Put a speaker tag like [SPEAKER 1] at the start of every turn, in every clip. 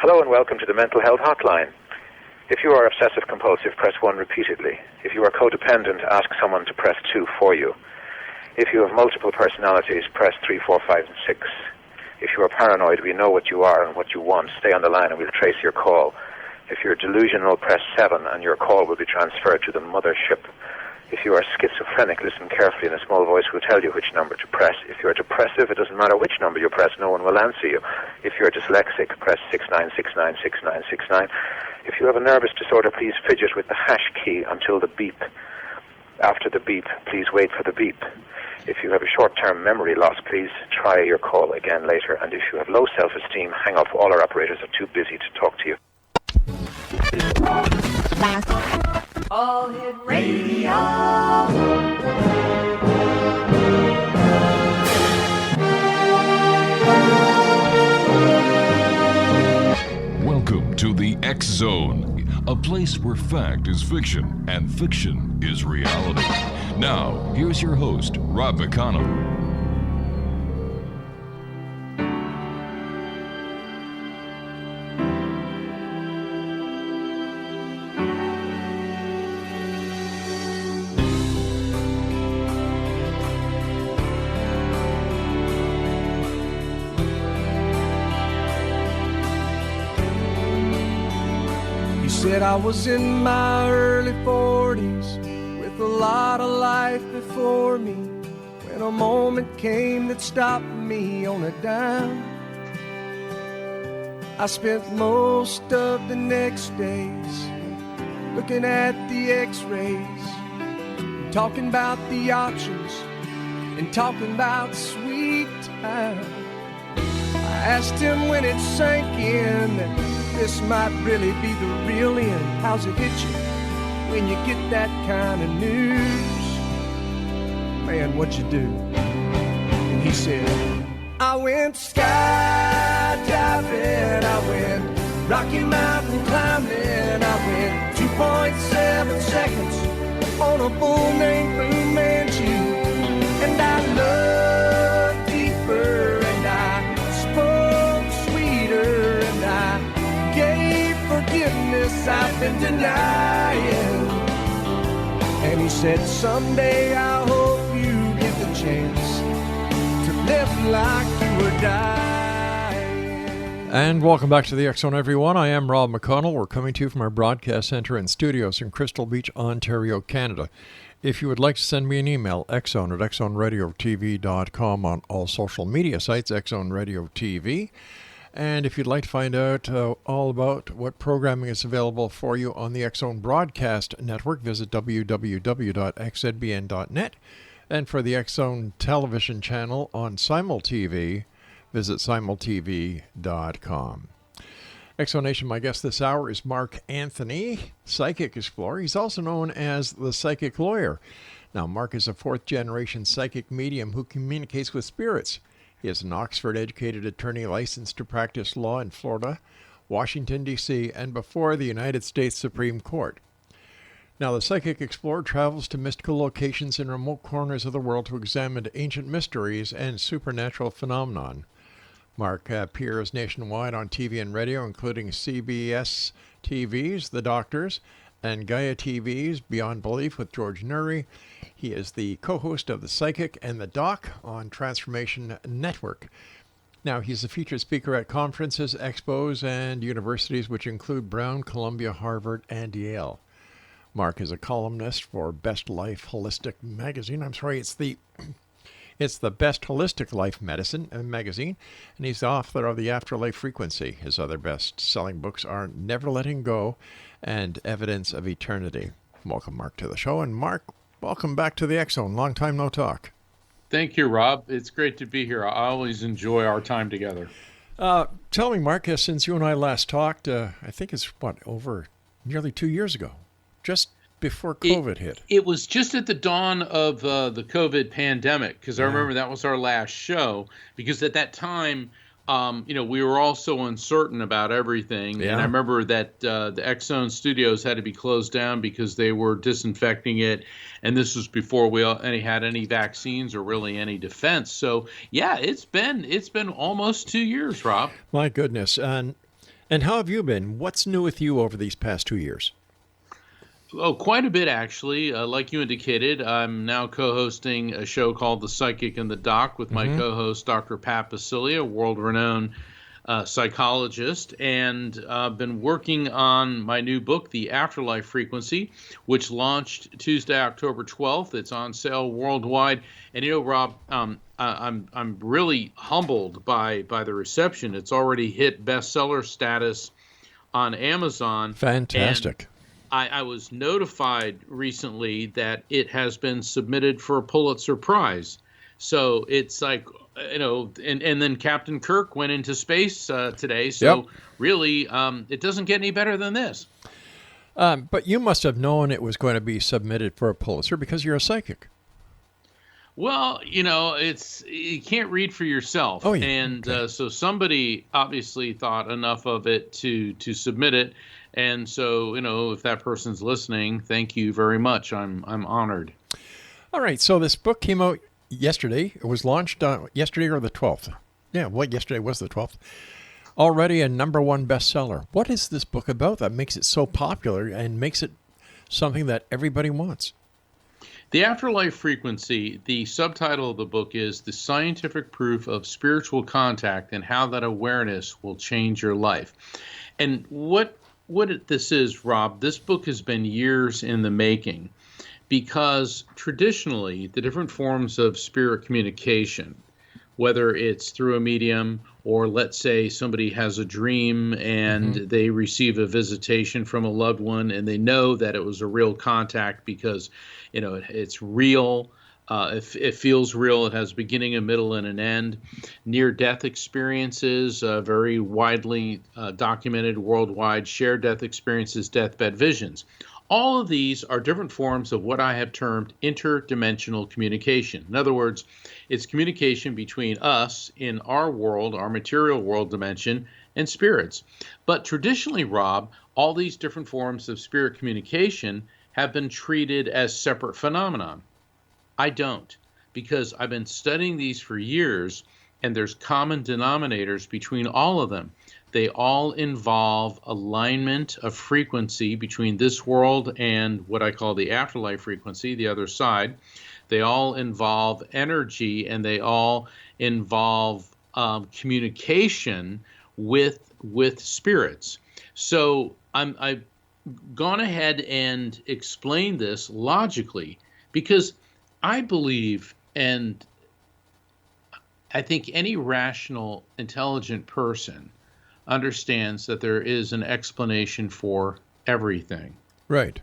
[SPEAKER 1] Hello and welcome to the Mental Health Hotline. If you are obsessive-compulsive, press 1 repeatedly. If you are codependent, ask someone to press 2 for you. If you have multiple personalities, press 3, 4, 5, and 6. If you are paranoid, we know what you are and what you want. Stay on the line and we'll trace your call. If you're delusional, press 7 and your call will be transferred to the mothership. If you are schizophrenic, listen carefully and a small voice will tell you which number to press. If you are depressive, it doesn't matter which number you press, no one will answer you. If you are dyslexic, press 69696969. If you have a nervous disorder, please fidget with the hash key until the beep. After the beep, please wait for the beep. If you have a short-term memory loss, please try your call again later. And if you have low self-esteem, hang up. All our operators are too busy to talk to you.
[SPEAKER 2] All Hit Radio.
[SPEAKER 3] Welcome to the X Zone, a place where fact is fiction and fiction is reality. Now, here's your host, Rob McConnell.
[SPEAKER 4] Said I was in my early 40s with a lot of life before me when a moment came that stopped me on a dime. I spent most of the next days looking at the x-rays, talking about the options and talking about sweet time. I asked him when it sank in that this might really be the real end. How's it hit you when you get that kind of news? Man, what you do? And he said, I went skydiving, I went Rocky Mountain climbing, I went 2.7 seconds on a bull named Blue Manchu, and I loved deeper, and I spoke sweeter, and I gave forgiveness I've been denying. And he said, someday I hope you get the chance to live like you were dying.
[SPEAKER 5] And welcome back to the X Zone, everyone. I am Rob McConnell. We're coming to you from our broadcast center and studios in Crystal Beach, Ontario, Canada. If you would like to send me an email, xzone@xzoneradiotv.com, on all social media sites, Xzone Radio TV. And if you'd like to find out all about what programming is available for you on the X Zone Broadcast Network, visit www.xzbn.net. And for the X Zone television channel on Simul TV, visit simultv.com. X Zone Nation, my guest this hour is Mark Anthony, psychic explorer. He's also known as the psychic lawyer. Now, Mark is a fourth-generation psychic medium who communicates with spirits. He is an Oxford-educated attorney licensed to practice law in Florida, Washington, D.C., and before the United States Supreme Court. Now, the Psychic Explorer travels to mystical locations in remote corners of the world to examine ancient mysteries and supernatural phenomenon. Mark appears nationwide on TV and radio, including CBS TV's The Doctors and Gaia TV's Beyond Belief with George Noory. He is the co-host of The Psychic and The Doc on Transformation Network. Now, he's a featured speaker at conferences, expos, and universities, which include Brown, Columbia, Harvard, and Yale. Mark is a columnist for Best Life Holistic Magazine. It's the Best Holistic Life Medicine magazine, and he's the author of the Afterlife Frequency. His other best-selling books are Never Letting Go and Evidence of Eternity. Welcome, Mark, to the show. And Mark, welcome back to the X Zone. Long time no talk.
[SPEAKER 6] Thank you, Rob. It's great to be here. I always enjoy our time together.
[SPEAKER 5] Tell me, Mark, since you and I last talked, I think it's, over nearly 2 years ago, just before COVID hit.
[SPEAKER 6] It was just at the dawn of the COVID pandemic, because I remember that was our last show, because at that time, we were all so uncertain about everything. Yeah. And I remember that the X Zone studios had to be closed down because they were disinfecting it. And this was before we had any vaccines or really any defense. So, yeah, it's been almost 2 years, Rob.
[SPEAKER 5] My goodness. And And how have you been? What's new with you over these past 2 years?
[SPEAKER 6] Oh, quite a bit, actually. Like you indicated, I'm now co-hosting a show called The Psychic and the Doc with my co-host, Dr. Pat Basilia, world-renowned psychologist, and I've been working on my new book, The Afterlife Frequency, which launched Tuesday, October 12th. It's on sale worldwide. And you know, Rob, I'm really humbled by the reception. It's already hit bestseller status on Amazon.
[SPEAKER 5] Fantastic.
[SPEAKER 6] I was notified recently that it has been submitted for a Pulitzer Prize. So it's like, you know, and then Captain Kirk went into space today. So really, it doesn't get any better than this.
[SPEAKER 5] But you must have known it was going to be submitted for a Pulitzer because you're a psychic.
[SPEAKER 6] Well, you know, you can't read for yourself.
[SPEAKER 5] Oh, yeah.
[SPEAKER 6] And so somebody obviously thought enough of it to submit it. And so, you know, if that person's listening, thank you very much. I'm honored.
[SPEAKER 5] All right. So this book came out yesterday. It was launched yesterday or the 12th. Yeah, well, yesterday was the 12th. Already a #1 bestseller. What is this book about that makes it so popular and makes it something that everybody wants?
[SPEAKER 6] The Afterlife Frequency, the subtitle of the book is The Scientific Proof of Spiritual Contact and How That Awareness Will Change Your Life. And what this is, Rob, this book has been years in the making because traditionally the different forms of spirit communication, whether it's through a medium or let's say somebody has a dream and they receive a visitation from a loved one and they know that it was a real contact because, you know, it's real. It feels real. It has a beginning, a middle, and an end. Near-death experiences, very widely documented worldwide. Shared death experiences, deathbed visions. All of these are different forms of what I have termed interdimensional communication. In other words, it's communication between us in our world, our material world dimension, and spirits. But traditionally, Rob, all these different forms of spirit communication have been treated as separate phenomenon. I don't, because I've been studying these for years, and there's common denominators between all of them. They all involve alignment of frequency between this world and what I call the afterlife frequency, the other side. They all involve energy, and they all involve communication with spirits. So I've gone ahead and explained this logically because I believe, and I think any rational, intelligent person understands that there is an explanation for everything.
[SPEAKER 5] Right.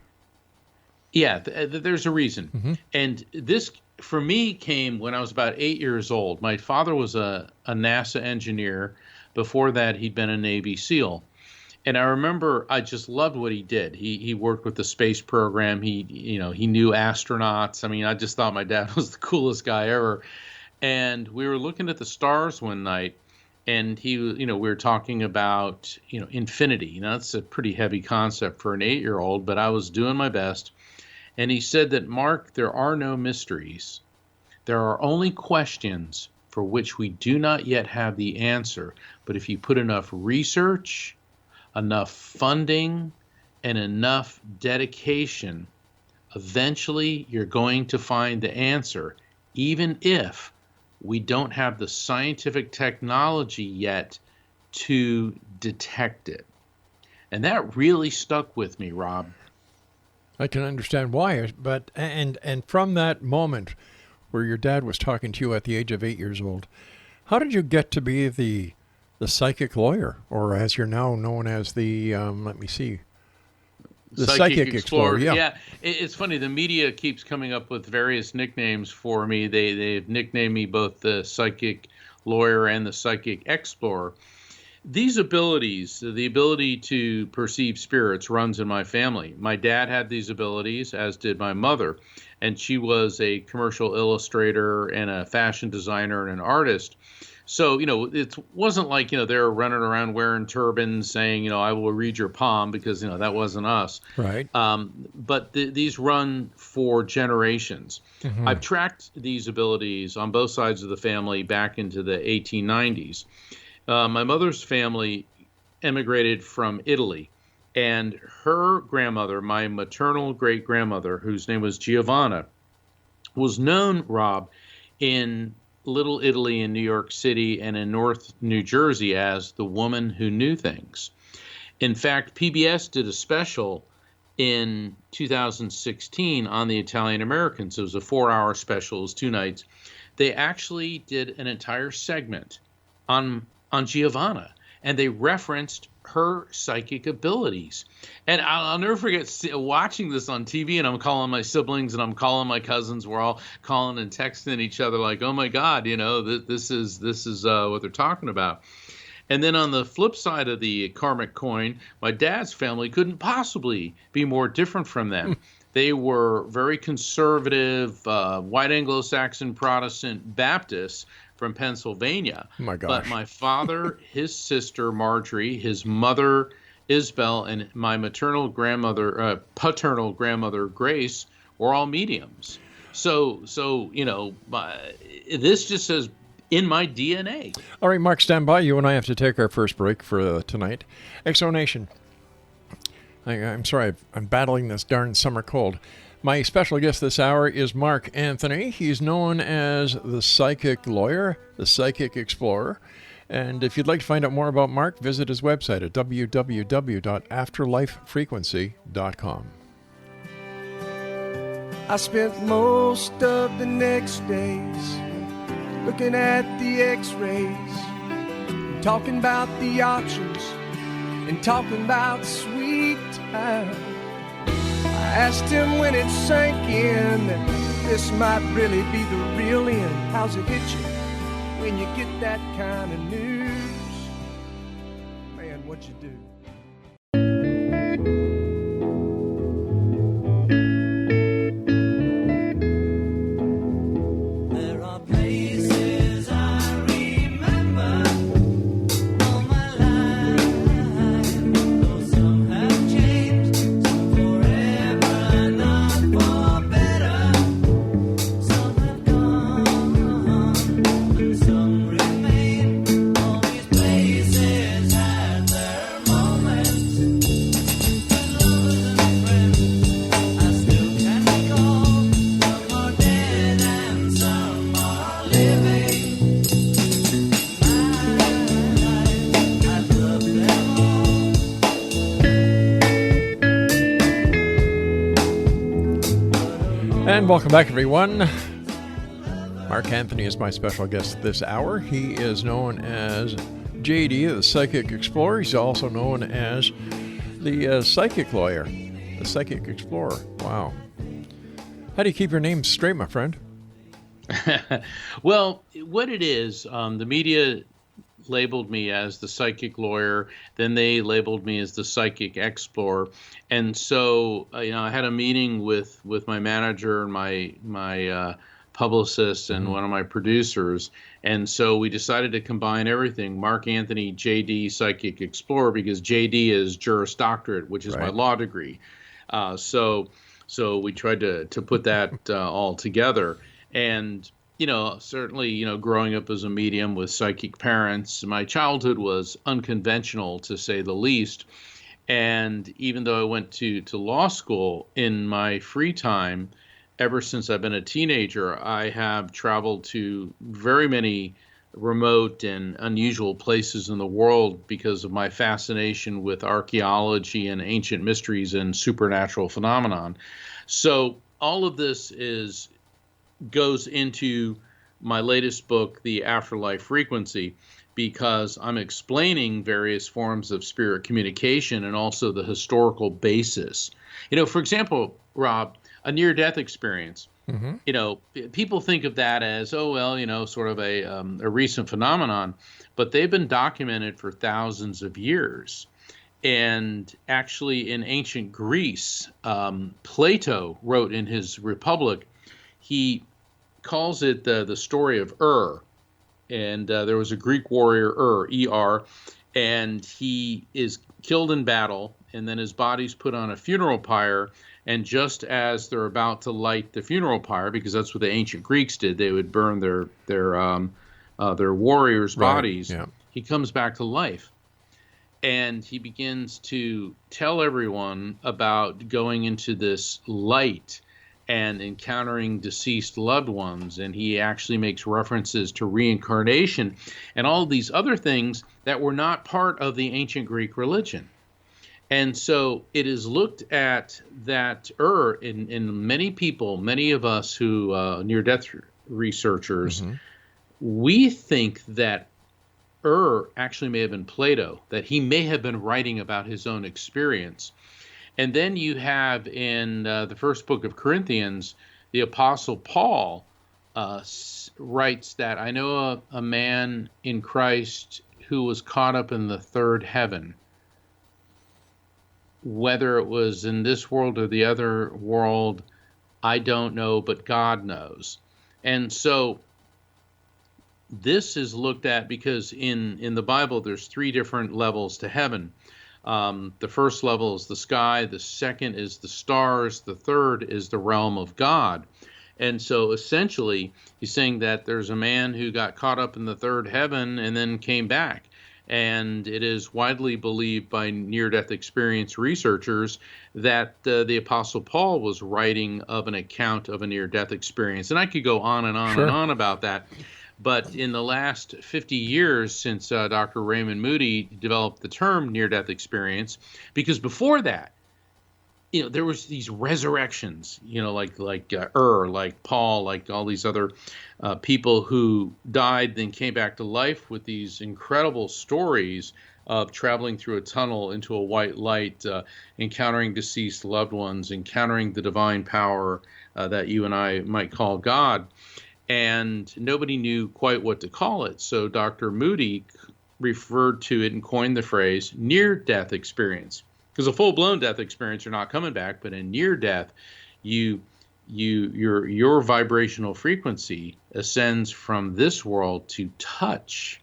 [SPEAKER 6] Yeah, there's a reason. And this, for me, came when I was about 8 years old. My father was a NASA engineer. Before that, he'd been a Navy SEAL. And I remember I just loved what he did. He worked with the space program. He knew astronauts. I mean, I just thought my dad was the coolest guy ever. And we were looking at the stars one night, and we were talking about, infinity. That's a pretty heavy concept for an 8-year-old, but I was doing my best. And he said that, Mark, there are no mysteries. There are only questions for which we do not yet have the answer. But if you put enough research, enough funding, and enough dedication, eventually you're going to find the answer, even if we don't have the scientific technology yet to detect it. And that really stuck with me, Rob.
[SPEAKER 5] I can understand why, but and from that moment where your dad was talking to you at the age of 8 years old, how did you get to be the psychic lawyer, or as you're now known as the the psychic explorer?
[SPEAKER 6] Yeah, it's funny. The media keeps coming up with various nicknames for me. They've nicknamed me both the psychic lawyer and the psychic explorer. These abilities, the ability to perceive spirits, runs in my family. My dad had these abilities, as did my mother, and she was a commercial illustrator and a fashion designer and an artist. So, it wasn't like, they were running around wearing turbans saying, I will read your palm, because, that wasn't us.
[SPEAKER 5] Right.
[SPEAKER 6] But these run for generations. I've tracked these abilities on both sides of the family back into the 1890s. My mother's family emigrated from Italy. And her grandmother, my maternal great-grandmother, whose name was Giovanna, was known, Rob, in Little Italy in New York City and in North New Jersey as the woman who knew things. In fact, PBS did a special in 2016 on the Italian Americans. It was a 4-hour special, it was 2 nights. They actually did an entire segment on Giovanna, and they referenced her psychic abilities. And I'll never forget watching this on TV, and I'm calling my siblings and I'm calling my cousins. We're all calling and texting each other like, oh my God, this is what they're talking about. And then on the flip side of the karmic coin, my dad's family couldn't possibly be more different from them. They were very conservative, white Anglo-Saxon Protestant Baptists from Pennsylvania.
[SPEAKER 5] Oh my gosh.
[SPEAKER 6] But my father, his sister Marjorie, his mother Isabel, and my paternal grandmother Grace were all mediums. So this just says in my DNA.
[SPEAKER 5] All right, Mark, stand by. You and I have to take our first break for tonight. Exonation. I'm sorry, I'm battling this darn summer cold. My special guest this hour is Mark Anthony. He's known as the Psychic Lawyer, the Psychic Explorer. And if you'd like to find out more about Mark, visit his website at www.afterlifefrequency.com.
[SPEAKER 4] I spent most of the next days looking at the x-rays, talking about the options, and talking about sweet time. I asked him when it sank in that this might really be the real end. How's it hit you when you get that kind of news? Man, what'd you do?
[SPEAKER 5] And welcome back, everyone. Mark Anthony is my special guest this hour. He is known as JD, the Psychic Explorer. He's also known as the Psychic Lawyer, the Psychic Explorer. Wow. How do you keep your name straight, my friend?
[SPEAKER 6] Well, what it is, the media labeled me as the Psychic Lawyer, then they labeled me as the Psychic Explorer. And so, I had a meeting with my manager and my publicist and one of my producers. And so we decided to combine everything, Mark Anthony, JD, Psychic Explorer, because JD is Juris Doctorate, which is my law degree. So we tried to put that all together. And certainly, growing up as a medium with psychic parents, my childhood was unconventional, to say the least. And even though I went to law school, in my free time, ever since I've been a teenager, I have traveled to very many remote and unusual places in the world because of my fascination with archaeology and ancient mysteries and supernatural phenomenon. So all of this goes into my latest book, The Afterlife Frequency, because I'm explaining various forms of spirit communication and also the historical basis. For example, Rob, a near-death experience. Mm-hmm. People think of that as, sort of a recent phenomenon, but they've been documented for thousands of years. And actually, in ancient Greece, Plato wrote in his Republic, he calls it the story of and there was a Greek warrior, E-R, and he is killed in battle, and then his body's put on a funeral pyre, and just as they're about to light the funeral pyre, because that's what the ancient Greeks did, they would burn their warriors' bodies, he comes back to life. And he begins to tell everyone about going into this light and encountering deceased loved ones. And he actually makes references to reincarnation and all these other things that were not part of the ancient Greek religion. And so it is looked at that in many people, many of us who near-death researchers, we think that actually may have been Plato, that he may have been writing about his own experience. And then you have in the first book of Corinthians, the Apostle Paul writes that I know a man in Christ who was caught up in the third heaven. Whether it was in this world or the other world, I don't know, but God knows. And so this is looked at because in the Bible, there's 3 different levels to heaven. The first level is the sky, the second is the stars, the third is the realm of God. And so essentially, he's saying that there's a man who got caught up in the third heaven and then came back. And it is widely believed by near-death experience researchers that the Apostle Paul was writing of an account of a near-death experience. And I could go on and on and on about that. But in the last 50 years since Dr. Raymond Moody developed the term near-death experience, because before that, there was these resurrections, like Paul, like all these other people who died, then came back to life with these incredible stories of traveling through a tunnel into a white light, encountering deceased loved ones, encountering the divine power that you and I might call God. And nobody knew quite what to call it. So Dr. Moody referred to it and coined the phrase near-death experience. Because a full-blown death experience, you're not coming back, but in near-death, your vibrational frequency ascends from this world to touch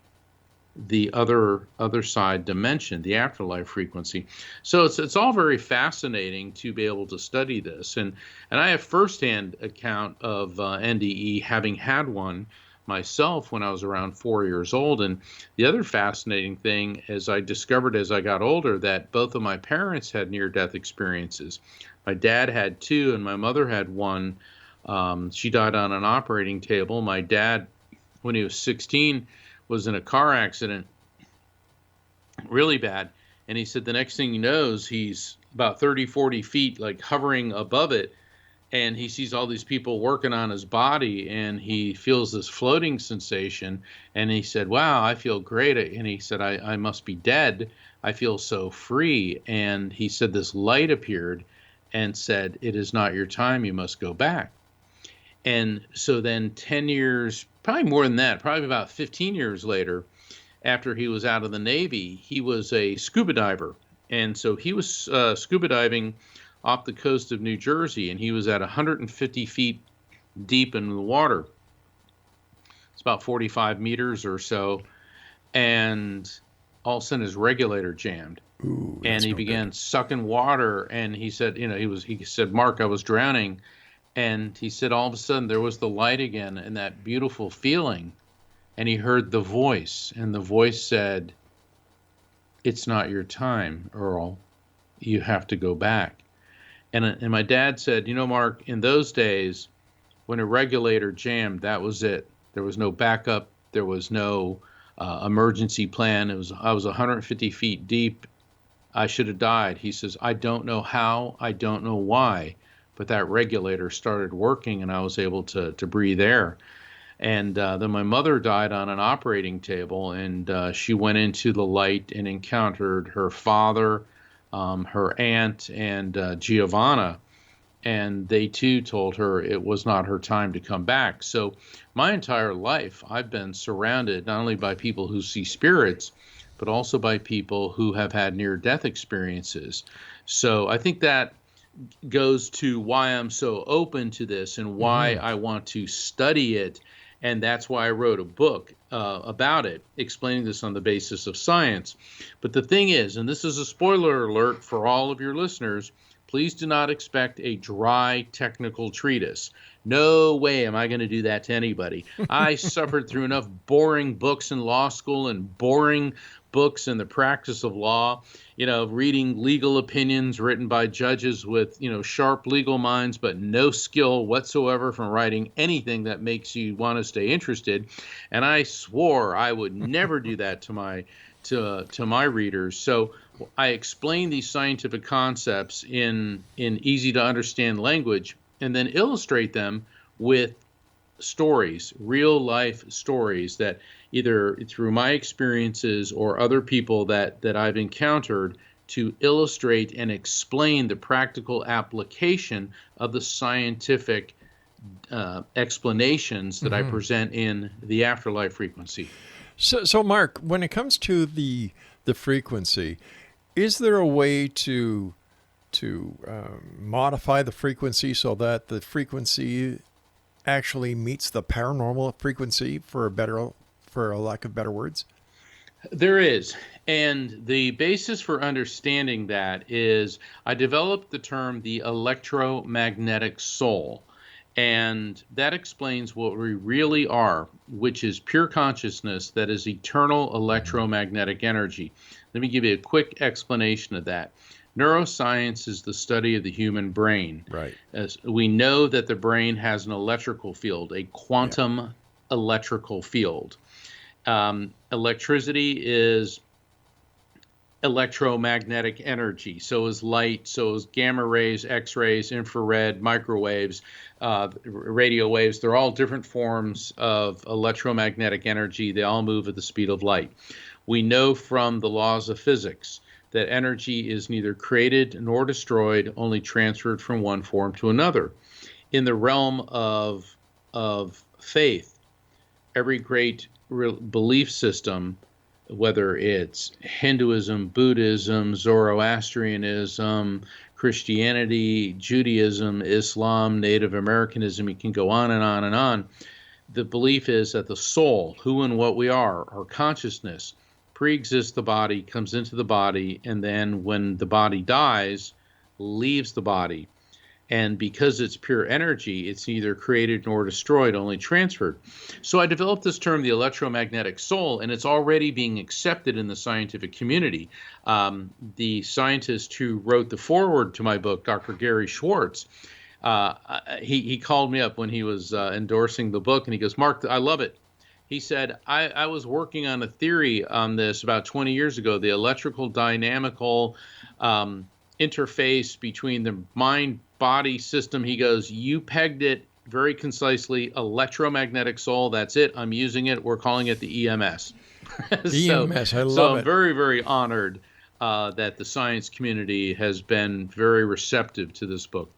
[SPEAKER 6] the other side dimension, the afterlife frequency. So it's all very fascinating to be able to study this. And I have firsthand account of NDE, having had one myself when I was around 4 years old. And the other fascinating thing, as I discovered as I got older, that both of my parents had near-death experiences. My dad had 2 and my mother had 1. She died on an operating table. My dad, when he was 16, was in a car accident, really bad. And he said the next thing he knows, he's about 30, 40 feet, like hovering above it. And he sees all these people working on his body, and he feels this floating sensation. And he said, wow, I feel great. And he said, I must be dead. I feel so free. And he said this light appeared and said, it is not your time. You must go back. And so then 10 years, probably more than that, probably about 15 years later, after he was out of the Navy, he was a scuba diver. And so he was scuba diving off the coast of New Jersey, and he was at 150 feet deep in the water. It's about 45 meters or so. And all of a sudden his regulator jammed.
[SPEAKER 5] Ooh,
[SPEAKER 6] and he began sucking water. And he said, he said, Mark, I was drowning. And he said, all of a sudden there was the light again and that beautiful feeling. And he heard the voice, and the voice said, it's not your time, Earl. You have to go back. And my dad said, Mark, in those days, when a regulator jammed, that was it. There was no backup. There was no emergency plan. I was 150 feet deep. I should have died. He says, I don't know how. I don't know why. But that regulator started working, and I was able to breathe air. And then my mother died on an operating table, and she went into the light and encountered her father, her aunt, and Giovanna. And they too told her it was not her time to come back. So my entire life, I've been surrounded not only by people who see spirits, but also by people who have had near-death experiences. So I think that goes to why I'm so open to this and why I want to study it. And that's why I wrote a book about it, explaining this on the basis of science. But the thing is, and this is a spoiler alert for all of your listeners, please do not expect a dry technical treatise. No way am I going to do that to anybody. I suffered through enough boring books in law school and boring books in the practice of law, reading legal opinions written by judges with, sharp legal minds, but no skill whatsoever from writing anything that makes you want to stay interested. And I swore I would never do that to my readers. So I explain these scientific concepts in easy to understand language, and then illustrate them with stories, real life stories that either through my experiences or other people that I've encountered, to illustrate and explain the practical application of the scientific explanations that I present in the Afterlife Frequency.
[SPEAKER 5] So Mark, when it comes to the frequency, is there a way to modify the frequency so that the frequency actually meets the paranormal frequency, for a lack of better words?
[SPEAKER 6] There is. And the basis for understanding that is I developed the term the electromagnetic soul. And that explains what we really are, which is pure consciousness that is eternal electromagnetic energy. Let me give you a quick explanation of that. Neuroscience is the study of the human brain.
[SPEAKER 5] Right.
[SPEAKER 6] As we know that the brain has an electrical field, a quantum electrical field. Electricity is electromagnetic energy. So is light, so is gamma rays, X-rays, infrared, microwaves, radio waves. They're all different forms of electromagnetic energy. They all move at the speed of light. We know from the laws of physics that energy is neither created nor destroyed, only transferred from one form to another. In the realm of faith, every great belief system, whether it's Hinduism, Buddhism, Zoroastrianism, Christianity, Judaism, Islam, Native Americanism, you can go on and on and on. The belief is that the soul, who and what we are, our consciousness, pre-exists the body, comes into the body, and then when the body dies, leaves the body. And because it's pure energy, it's neither created nor destroyed, only transferred. So I developed this term, the electromagnetic soul, and it's already being accepted in the scientific community. The scientist who wrote the foreword to my book, Dr. Gary Schwartz, he called me up when he was endorsing the book, and he goes, "Mark, I love it." He said, I was working on a theory on this about 20 years ago, the electrical dynamical interface between the mind-body system. He goes, "You pegged it very concisely, electromagnetic soul, that's it. I'm using it. We're calling it the EMS."
[SPEAKER 5] EMS, I love it.
[SPEAKER 6] So I'm very, very honored that the science community has been very receptive to this book.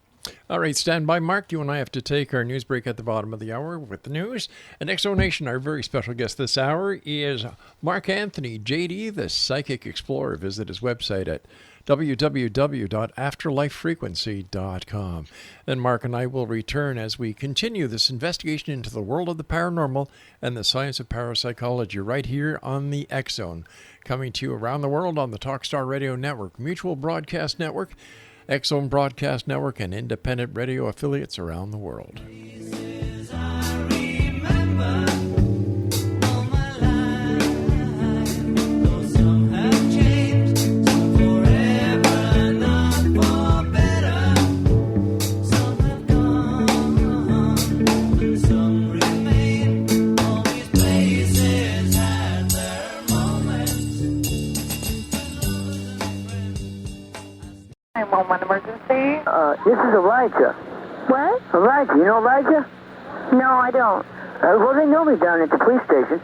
[SPEAKER 5] All right, stand by, Mark. You and I have to take our news break at the bottom of the hour with the news. And Exo Nation, our very special guest this hour is Mark Anthony, JD, the Psychic Explorer. Visit his website at www.afterlifefrequency.com. Then Mark and I will return as we continue this investigation into the world of the paranormal and the science of parapsychology right here on the X Zone, coming to you around the world on the Talkstar Radio Network, Mutual Broadcast Network, X Zone Broadcast Network, and independent radio affiliates around the world.
[SPEAKER 7] Emergency.
[SPEAKER 8] This is Elijah.
[SPEAKER 7] What?
[SPEAKER 8] Elijah, you know Elijah?
[SPEAKER 7] No, I don't.
[SPEAKER 8] Well, they know me down at the police station.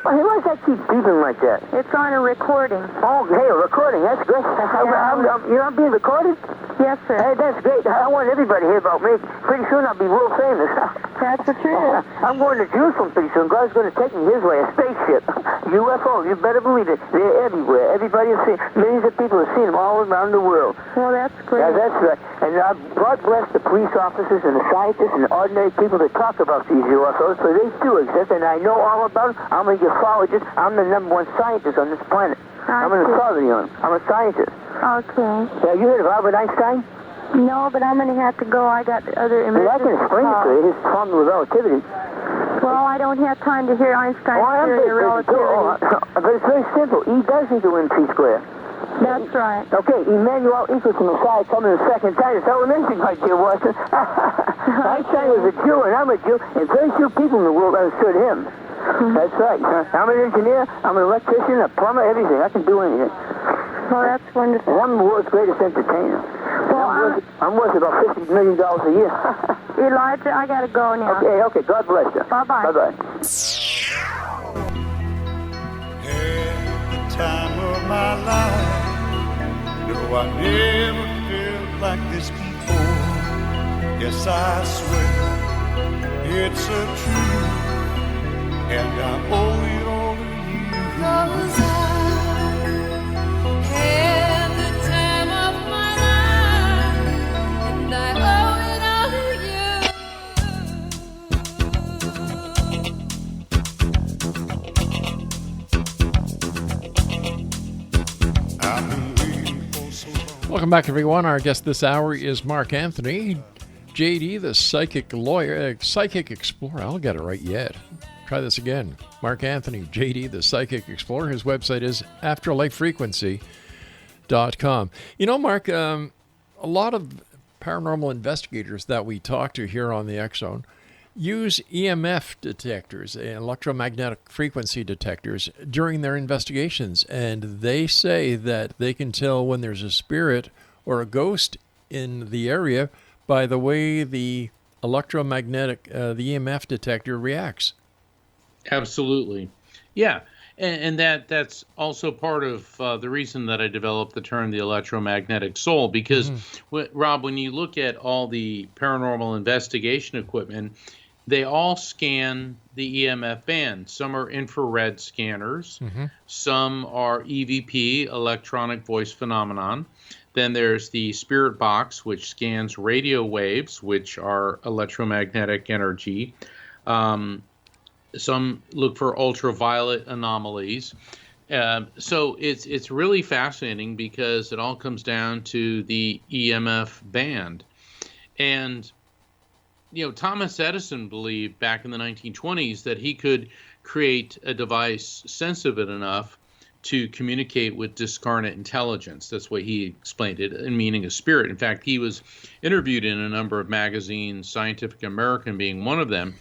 [SPEAKER 8] Well, hey, why does that keep beeping like that?
[SPEAKER 7] It's on a recording.
[SPEAKER 8] Oh, hey, a recording. That's great. I'm being recorded?
[SPEAKER 7] Yes, sir.
[SPEAKER 8] Hey, that's great. I want everybody to hear about me. Pretty soon I'll be world famous.
[SPEAKER 7] That's the truth.
[SPEAKER 8] I'm going to Jerusalem pretty soon. God's going to take me his way, a spaceship. UFO, you better believe it. They're everywhere. Everybody has seen, millions of people have seen them all around the world.
[SPEAKER 7] Well, that's great.
[SPEAKER 8] Yeah, that's right. And God bless the police officers and the scientists and the ordinary people that talk about these UFOs, so they do exist, and I know all about them. I'm a ufologist. I'm the #1 scientist on this planet. I'm an authority on them. I'm a scientist.
[SPEAKER 7] Okay.
[SPEAKER 8] Yeah, you heard of Albert Einstein?
[SPEAKER 7] No, but I'm going to have to go. I got other emergencies.
[SPEAKER 8] Well, I can explain it to you, his formula of relativity.
[SPEAKER 7] Well, I don't have time to hear Einstein's theory of relativity.
[SPEAKER 8] But it's very simple. E does equal MC squared.
[SPEAKER 7] That's right.
[SPEAKER 8] Okay, Emmanuel equals to Messiah coming the second time. It's elementary, my dear Watson. Einstein was a Jew, and I'm a Jew, and very few people in the world understood him. That's right. I'm an engineer, I'm an electrician, a plumber, everything. I can do anything.
[SPEAKER 7] Well, that's wonderful.
[SPEAKER 8] And I'm the world's greatest entertainer. Well, I'm worth about $50 million a year.
[SPEAKER 7] Elijah, I got to go now.
[SPEAKER 8] Okay. God bless you.
[SPEAKER 7] Bye-bye.
[SPEAKER 8] Bye-bye.
[SPEAKER 9] At the time of my life, no, I never felt like this before. Yes, I swear it's a truth, and I owe it all to you. 'Cause I had the time of my life, and I owe it all to you. I've been waiting for so long.
[SPEAKER 5] Welcome back, everyone. Our guest this hour is Mark Anthony, JD, the psychic lawyer, psychic explorer. I'll get it right yet. Try this again. Mark Anthony, JD, the psychic explorer. His website is afterlifefrequency.com. You know, Mark, a lot of paranormal investigators that we talk to here on the X Zone use EMF detectors, electromagnetic frequency detectors, during their investigations. And they say that they can tell when there's a spirit or a ghost in the area by the way the electromagnetic, the EMF detector reacts.
[SPEAKER 6] Absolutely. Yeah. And that's also part of the reason that I developed the term the electromagnetic soul, because, Rob, when you look at all the paranormal investigation equipment, they all scan the EMF band. Some are infrared scanners. Some are EVP, electronic voice phenomenon. Then there's the spirit box, which scans radio waves, which are electromagnetic energy. Some look for ultraviolet anomalies. So it's really fascinating because it all comes down to the EMF band. And, you know, Thomas Edison believed back in the 1920s that he could create a device sensitive enough to communicate with discarnate intelligence. That's the way he explained it, in meaning a spirit. In fact, he was interviewed in a number of magazines, Scientific American being one of them.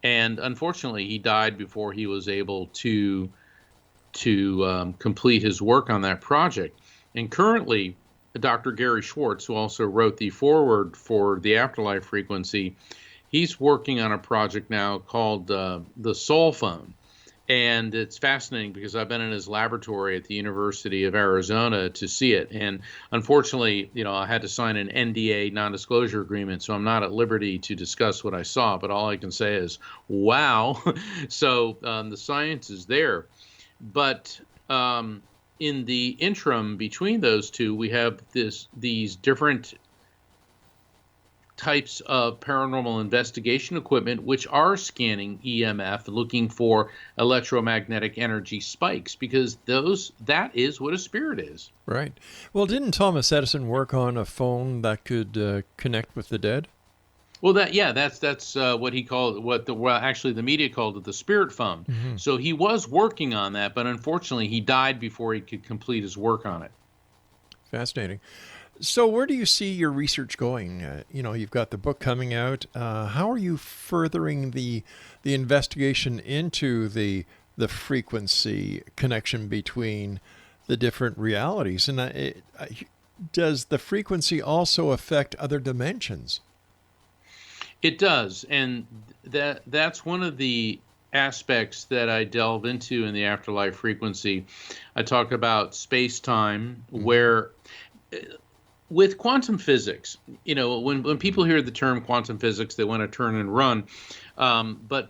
[SPEAKER 6] And unfortunately, he died before he was able to complete his work on that project. And currently, Dr. Gary Schwartz, who also wrote the foreword for the Afterlife Frequency, he's working on a project now called the Soul Phone. And it's fascinating because I've been in his laboratory at the University of Arizona to see it. And unfortunately, you know, I had to sign an NDA, non-disclosure agreement, so I'm not at liberty to discuss what I saw. But all I can say is, wow. So the science is there. But in the interim between those two, we have these different types of paranormal investigation equipment which are scanning EMF, looking for electromagnetic energy spikes, because that is what a spirit is.
[SPEAKER 5] Right. Well, didn't Thomas Edison work on a phone that could connect with the dead?
[SPEAKER 6] Well, that's what he called, actually the media called it the spirit phone. So he was working on that, but unfortunately he died before he could complete his work on it.
[SPEAKER 5] Fascinating. So where do you see your research going? You know, you've got the book coming out. How are you furthering the investigation into the frequency connection between the different realities? And does the frequency also affect other dimensions?
[SPEAKER 6] It does, and that's one of the aspects that I delve into in the Afterlife Frequency. I talk about space-time, where with quantum physics, you know, when people hear the term quantum physics, they want to turn and run. But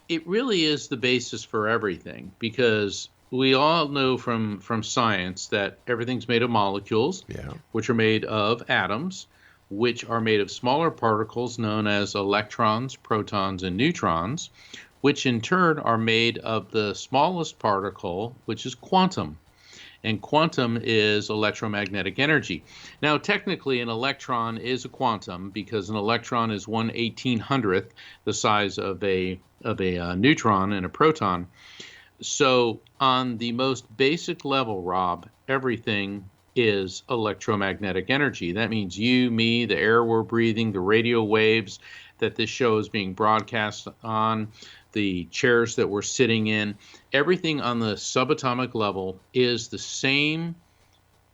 [SPEAKER 6] it really is the basis for everything, because we all know from science that everything's made of molecules, which are made of atoms, which are made of smaller particles known as electrons, protons, and neutrons, which in turn are made of the smallest particle, which is quantum. and quantum is electromagnetic energy. Now, technically, an electron is a quantum because an electron is 1/1800th the size of a neutron and a proton. So on the most basic level, Rob, everything is electromagnetic energy. That means you, me, the air we're breathing, the radio waves that this show is being broadcast on, the chairs that we're sitting in, everything on the subatomic level is the same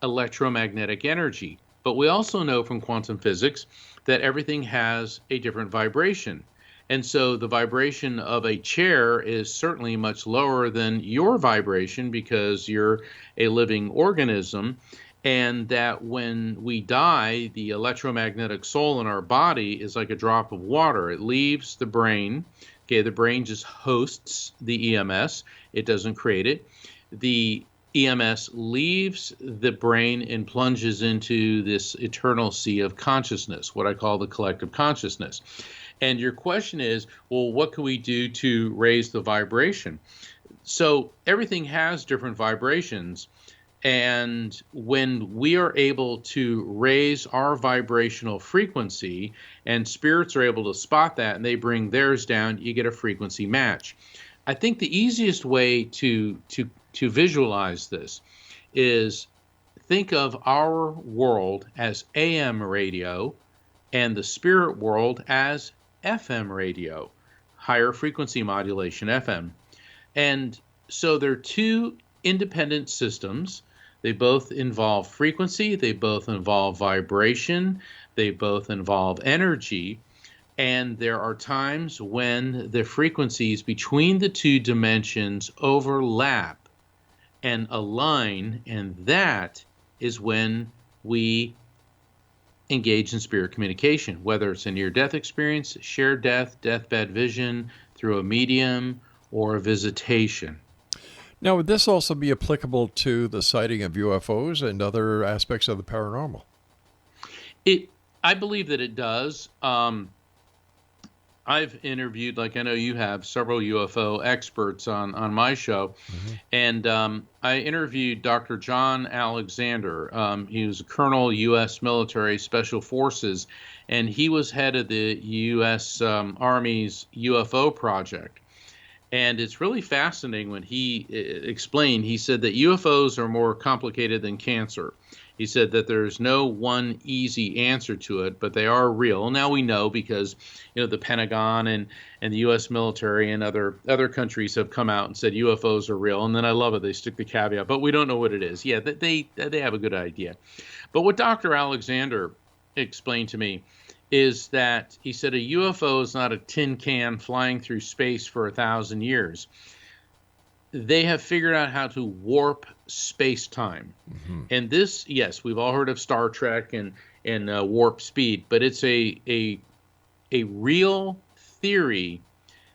[SPEAKER 6] electromagnetic energy. But we also know from quantum physics that everything has a different vibration. And so the vibration of a chair is certainly much lower than your vibration because you're a living organism. And that when we die, the electromagnetic soul in our body is like a drop of water. It leaves the brain. Okay, the brain just hosts the EMS. It doesn't create it. The EMS leaves the brain and plunges into this eternal sea of consciousness, what I call the collective consciousness. And your question is, well, what can we do to raise the vibration? So everything has different vibrations. And when we are able to raise our vibrational frequency and spirits are able to spot that and they bring theirs down, you get a frequency match. I think the easiest way to visualize this is think of our world as AM radio and the spirit world as FM radio, higher frequency modulation, FM. And so they're two independent systems. They both involve frequency, they both involve vibration, they both involve energy, and there are times when the frequencies between the two dimensions overlap and align, and that is when we engage in spirit communication, whether it's a near-death experience, shared death, deathbed vision, through a medium, or a visitation.
[SPEAKER 5] Now, would this also be applicable to the sighting of UFOs and other aspects of the paranormal?
[SPEAKER 6] I believe that it does. I've interviewed, like I know you have, several UFO experts on my show. Mm-hmm. And I interviewed Dr. John Alexander. He was a colonel, U.S. military special forces, and he was head of the U.S. Army's UFO project. And it's really fascinating when he explained, he said that UFOs are more complicated than cancer. He said that there's no one easy answer to it, but they are real. Now we know because, the Pentagon and the U.S. military and other countries have come out and said UFOs are real. And then I love it. They stick the caveat, but we don't know what it is. Yeah, they have a good idea. But what Dr. Alexander explained to me is that he said a UFO is not a tin can flying through space for 1,000 years. They have figured out how to warp space-time. Mm-hmm. And this, yes, we've all heard of Star Trek and warp speed, but it's a real theory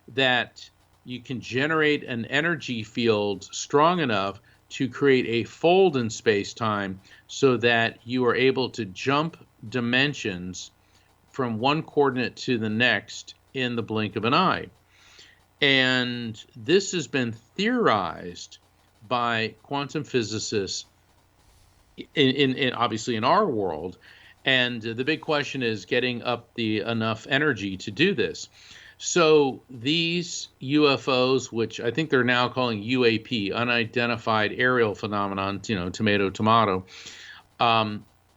[SPEAKER 6] that you can generate an energy field strong enough to create a fold in space-time so that you are able to jump dimensions from one coordinate to the next in the blink of an eye. And this has been theorized by quantum physicists in obviously in our world. And the big question is getting up enough energy to do this. So these UFOs, which I think they're now calling UAP, unidentified aerial phenomenon, tomato, tomato,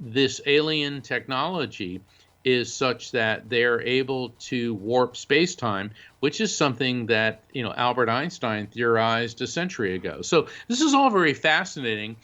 [SPEAKER 6] this alien technology is such that they're able to warp space-time, which is something that, Albert Einstein theorized a century ago. So this is all very fascinating.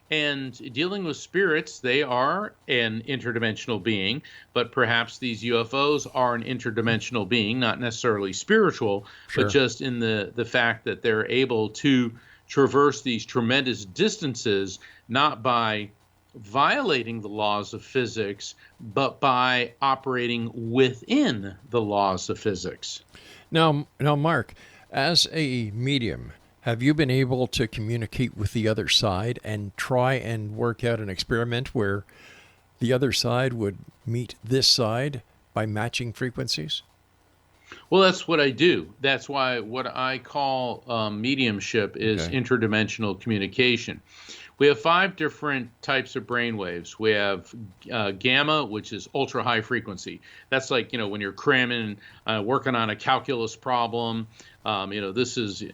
[SPEAKER 6] And dealing with spirits, they are an interdimensional being, but perhaps these UFOs are an interdimensional being, not necessarily spiritual, sure, but just in the fact that they're able to traverse these tremendous distances, not by violating the laws of physics, but by operating within the laws of physics.
[SPEAKER 5] Now, Mark, as a medium, have you been able to communicate with the other side and try and work out an experiment where the other side would meet this side by matching frequencies?
[SPEAKER 6] Well, that's what I do. That's why what I call mediumship is interdimensional communication. We have 5 different types of brain waves. We have gamma, which is ultra high frequency. That's like, when you're cramming, working on a calculus problem. This is,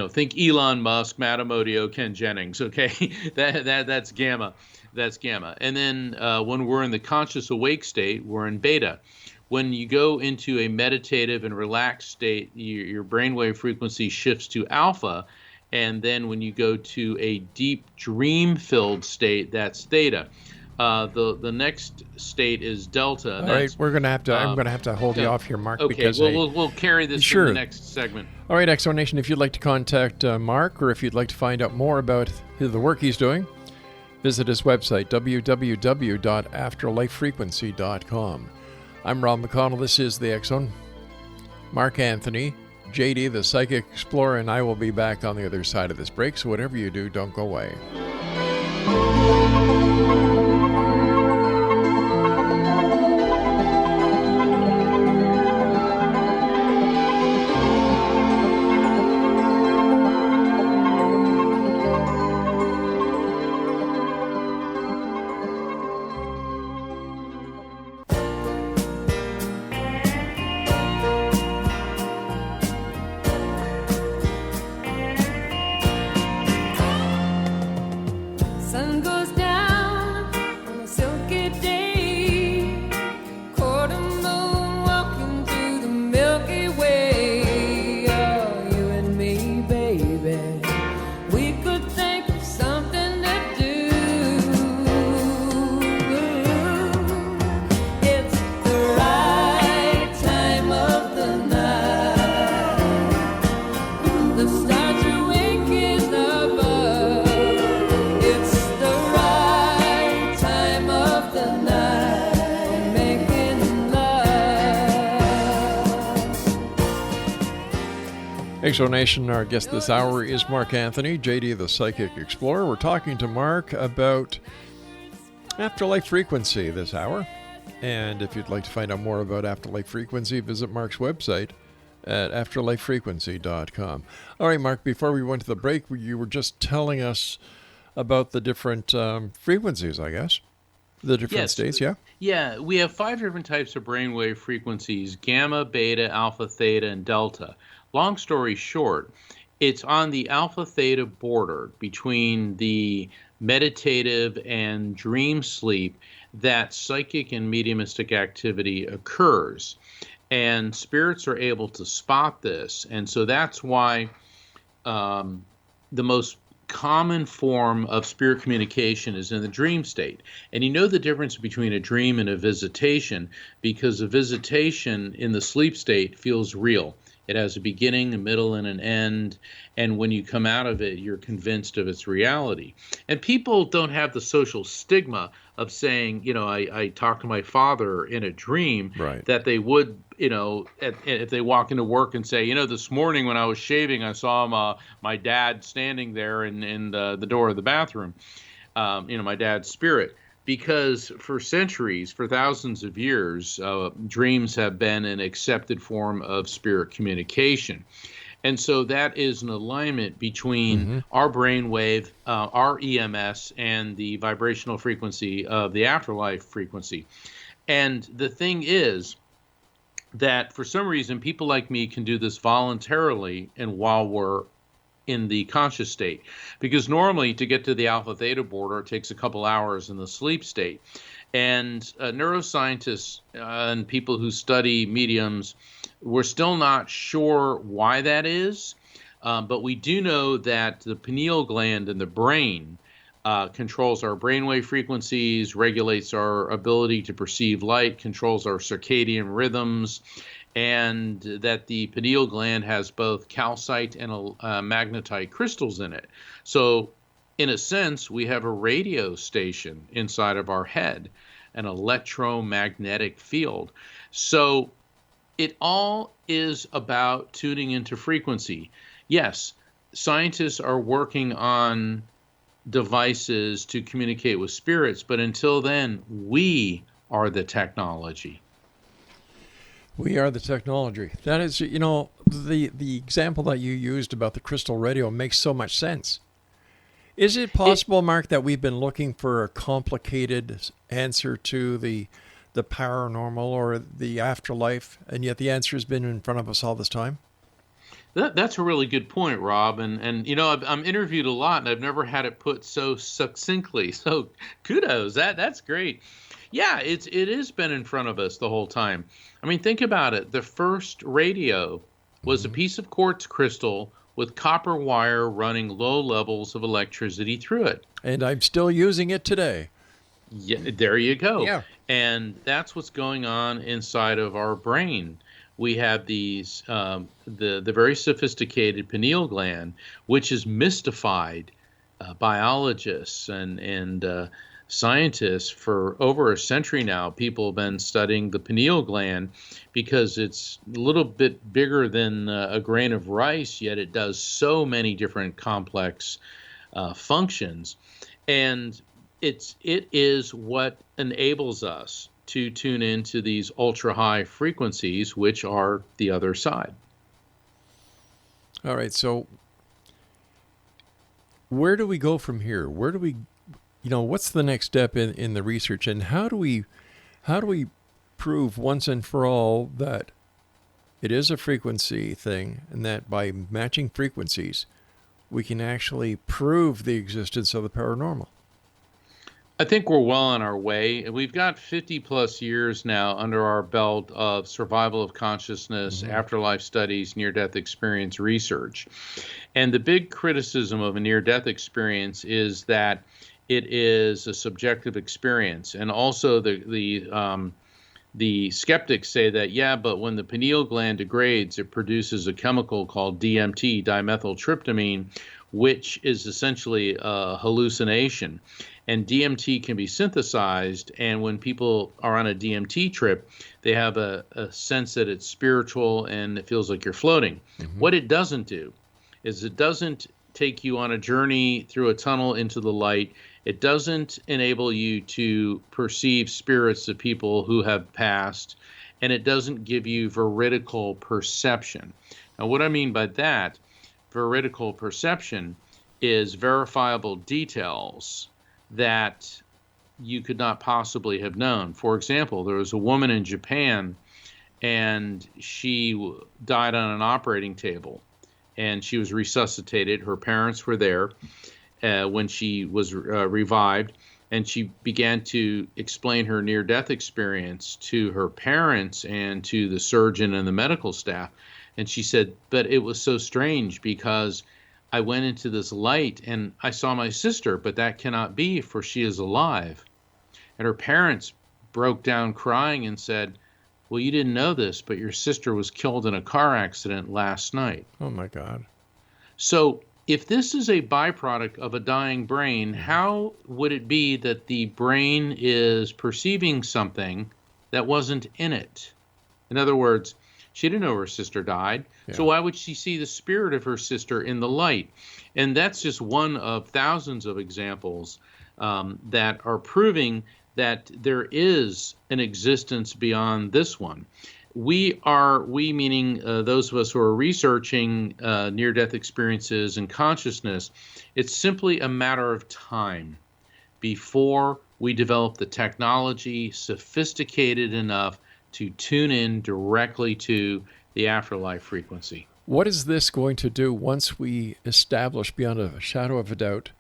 [SPEAKER 6] think Elon Musk, Matt Amodio, Ken Jennings. Okay, that's gamma. That's gamma. And then when we're in the conscious awake state, we're in beta. When you go into a meditative and relaxed state, your brainwave frequency shifts to alpha. And then when you go to a deep dream-filled state, that's theta. The next state is delta.
[SPEAKER 5] All right, we're gonna have to. I'm gonna have to hold you off here, Mark.
[SPEAKER 6] Okay,
[SPEAKER 5] because
[SPEAKER 6] we'll carry this
[SPEAKER 5] sure.
[SPEAKER 6] to the next segment.
[SPEAKER 5] All right, Exo Nation, if you'd like to contact Mark, or if you'd like to find out more about the work he's doing, visit his website, www.afterlifefrequency.com. I'm Rob McConnell. This is the X-Zone. Mark Anthony, JD, the Psychic Explorer, and I will be back on the other side of this break, so whatever you do, don't go away.
[SPEAKER 2] Sun goes down on a silky day. Quarter moon walking through the Milky Way. Oh, you and me, baby, we could think of something to do. It's the right time of the night. The stars are winking above. It's the right time of the night, making love.
[SPEAKER 5] Exo Nation, our guest this hour is Mark Anthony, JD, the Psychic Explorer. We're talking to Mark about Afterlife Frequency this hour. And if you'd like to find out more about Afterlife Frequency, visit Mark's website at afterlifefrequency.com. All right, Mark, before we went to the break, you were just telling us about the different frequencies, I guess. The different
[SPEAKER 6] Yes.
[SPEAKER 5] states, yeah?
[SPEAKER 6] Yeah, we have 5 different types of brainwave frequencies: gamma, beta, alpha, theta, and delta. Long story short, it's on the alpha theta border between the meditative and dream sleep that psychic and mediumistic activity occurs. And spirits are able to spot this. And so that's why the most common form of spirit communication is in the dream state. And you know the difference between a dream and a visitation, because a visitation in the sleep state feels real. It has a beginning, a middle, and an end. And when you come out of it, you're convinced of its reality. And people don't have the social stigma of saying, I talked to my father in a dream,
[SPEAKER 5] Right.
[SPEAKER 6] that they would, if they walk into work and say, this morning when I was shaving, I saw my dad standing there in the door of the bathroom, my dad's spirit. Because for centuries, for thousands of years, dreams have been an accepted form of spirit communication. And so that is an alignment between our brainwave, our EMS, and the vibrational frequency of the afterlife frequency. And the thing is that for some reason, people like me can do this voluntarily and while we're in the conscious state, because normally to get to the alpha theta border, it takes a couple hours in the sleep state. And neuroscientists and people who study mediums, we're still not sure why that is, but we do know that the pineal gland in the brain controls our brainwave frequencies, regulates our ability to perceive light, controls our circadian rhythms, and that the pineal gland has both calcite and magnetite crystals in it. So in a sense, we have a radio station inside of our head, an electromagnetic field. So it all is about tuning into frequency. Yes, scientists are working on devices to communicate with spirits, but until then, we are the technology.
[SPEAKER 5] We are the technology. That is, the example that you used about the crystal radio makes so much sense. Is it possible, Mark, that we've been looking for a complicated answer to the paranormal or the afterlife, and yet the answer has been in front of us all this time?
[SPEAKER 6] That's a really good point, Rob. And you know, I'm interviewed a lot, and I've never had it put so succinctly. So kudos. That's great. Yeah, it has been in front of us the whole time. I mean, think about it. The first radio was a piece of quartz crystal with copper wire running low levels of electricity through it.
[SPEAKER 5] And I'm still using it today.
[SPEAKER 6] Yeah, there you go.
[SPEAKER 5] Yeah.
[SPEAKER 6] And that's what's going on inside of our brain. We have these, the very sophisticated pineal gland, which is mystified biologists and scientists for over a century now. People have been studying the pineal gland because it's a little bit bigger than a grain of rice, yet it does so many different complex functions. And it is what enables us to tune into these ultra high frequencies, which are the other side.
[SPEAKER 5] All right. So where do we go from here? Where do we, what's the next step in the research, and how do we prove once and for all that it is a frequency thing, and that by matching frequencies, we can actually prove the existence of the paranormal?
[SPEAKER 6] I think we're well on our way. We've got 50 plus years now under our belt of survival of consciousness, afterlife studies, near-death experience research. And the big criticism of a near-death experience is that it is a subjective experience. And also the skeptics say that, yeah, but when the pineal gland degrades, it produces a chemical called DMT, dimethyltryptamine, which is essentially a hallucination. And DMT can be synthesized, and when people are on a DMT trip, they have a sense that it's spiritual and it feels like you're floating. What it doesn't do is it doesn't take you on a journey through a tunnel into the light. It doesn't enable you to perceive spirits of people who have passed, and it doesn't give you veridical perception. Now, what I mean by that, veridical perception, is verifiable details that you could not possibly have known. For example, there was a woman in Japan, and she died on an operating table, and she was resuscitated. Her parents were there when she was revived, and she began to explain her near-death experience to her parents and to the surgeon and the medical staff. And she said, but it was so strange because I went into this light and I saw my sister, but that cannot be, for she is alive. And her parents broke down crying and said, well, you didn't know this, but your sister was killed in a car accident last night.
[SPEAKER 5] Oh, my God.
[SPEAKER 6] So if this is a byproduct of a dying brain, how would it be that the brain is perceiving something that wasn't in it? In other words, she didn't know her sister died, so why would she see the spirit of her sister in the light? And that's just one of thousands of examples that are proving that there is an existence beyond this one. We meaning those of us who are researching near-death experiences and consciousness, it's simply a matter of time before we develop the technology sophisticated enough to tune in directly to the afterlife frequency.
[SPEAKER 5] What is this going to do once we establish beyond a shadow of a doubt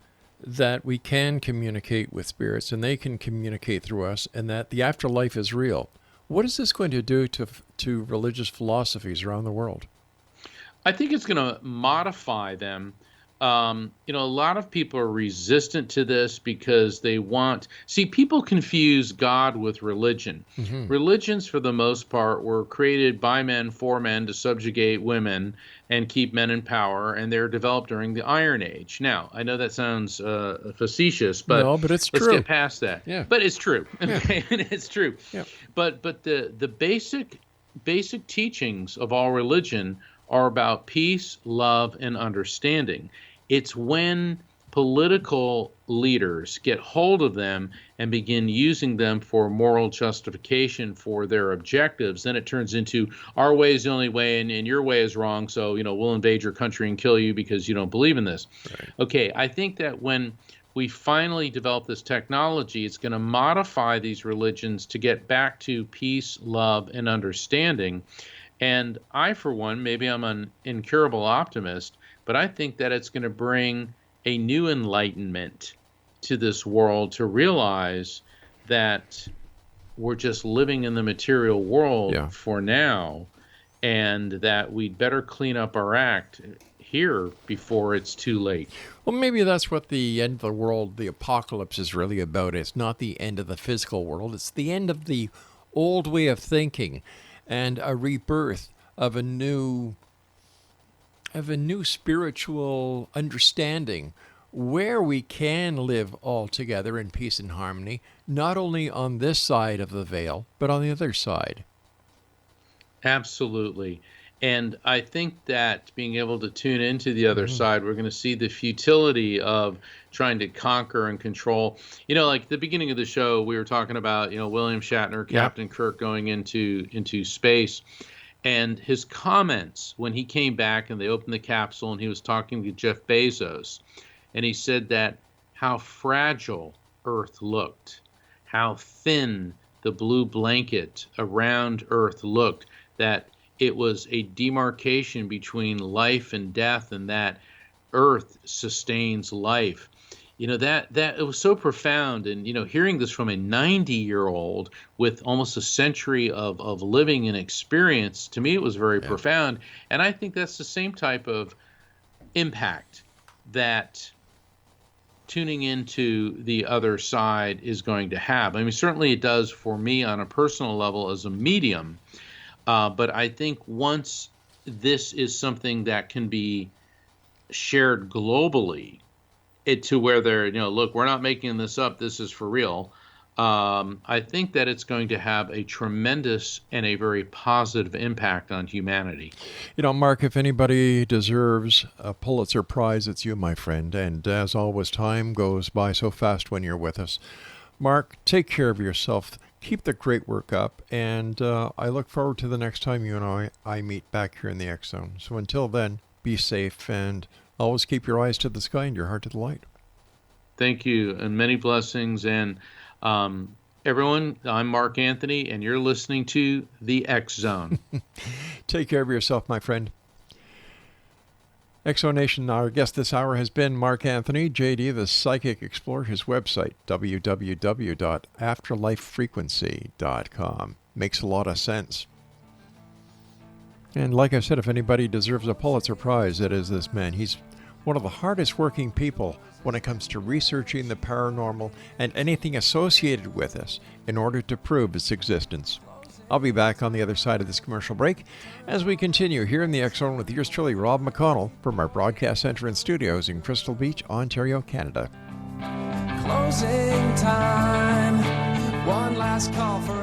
[SPEAKER 5] that we can communicate with spirits and they can communicate through us, and that the afterlife is real? What is this going to do to religious philosophies around the world?
[SPEAKER 6] I think it's going to modify them. A lot of people are resistant to this because people confuse God with religion. Religions, for the most part, were created by men for men to subjugate women and keep men in power, and they're developed during the Iron Age. Now, I know that sounds facetious, but,
[SPEAKER 5] no, but it's
[SPEAKER 6] let's
[SPEAKER 5] true.
[SPEAKER 6] get past that.
[SPEAKER 5] Yeah.
[SPEAKER 6] But it's true. Okay, it's true.
[SPEAKER 5] Yeah.
[SPEAKER 6] But the basic teachings of all religion are about peace, love, and understanding. It's when political leaders get hold of them and begin using them for moral justification for their objectives, then it turns into our way is the only way and your way is wrong. So, we'll invade your country and kill you because you don't believe in this. Right. Okay, I think that when we finally develop this technology, it's going to modify these religions to get back to peace, love, and understanding. And I, for one, maybe I'm an incurable optimist, but I think that it's going to bring a new enlightenment to this world to realize that we're just living in the material world for now, and that we'd better clean up our act here before it's too late.
[SPEAKER 5] Well, maybe that's what the end of the world, the apocalypse, is really about. It's not the end of the physical world. It's the end of the old way of thinking and a rebirth of a new spiritual understanding where we can live all together in peace and harmony, not only on this side of the veil, but on the other side.
[SPEAKER 6] Absolutely. And I think that being able to tune into the other side, we're going to see the futility of trying to conquer and control. Like at the beginning of the show, we were talking about, William Shatner, Captain Kirk going into space. And his comments when he came back and they opened the capsule and he was talking to Jeff Bezos, and he said that how fragile Earth looked, how thin the blue blanket around Earth looked, that it was a demarcation between life and death, and that Earth sustains life. That it was so profound. And, hearing this from a 90-year-old with almost a century of living and experience, to me, it was very profound. And I think that's the same type of impact that tuning into the other side is going to have. I mean, certainly it does for me on a personal level as a medium. But I think once this is something that can be shared globally, to where they're, look, we're not making this up, this is for real, I think that it's going to have a tremendous and a very positive impact on humanity.
[SPEAKER 5] Mark, if anybody deserves a Pulitzer Prize, it's you, my friend. And as always, time goes by so fast when you're with us. Mark, take care of yourself. Keep the great work up, and I look forward to the next time you and I meet back here in the X Zone. So until then, be safe, and always keep your eyes to the sky and your heart to the light.
[SPEAKER 6] Thank you, and many blessings. And everyone, I'm Mark Anthony, and you're listening to the X Zone.
[SPEAKER 5] Take care of yourself, my friend. Exonation, our guest this hour has been Mark Anthony, JD, the Psychic Explorer. His website, www.afterlifefrequency.com. Makes a lot of sense. And like I said, if anybody deserves a Pulitzer Prize, it is this man. He's one of the hardest working people when it comes to researching the paranormal and anything associated with us in order to prove its existence. I'll be back on the other side of this commercial break as we continue here in the X Zone with yours truly, Rob McConnell, from our broadcast center and studios in Crystal Beach, Ontario, Canada.
[SPEAKER 4] Closing time. One last call for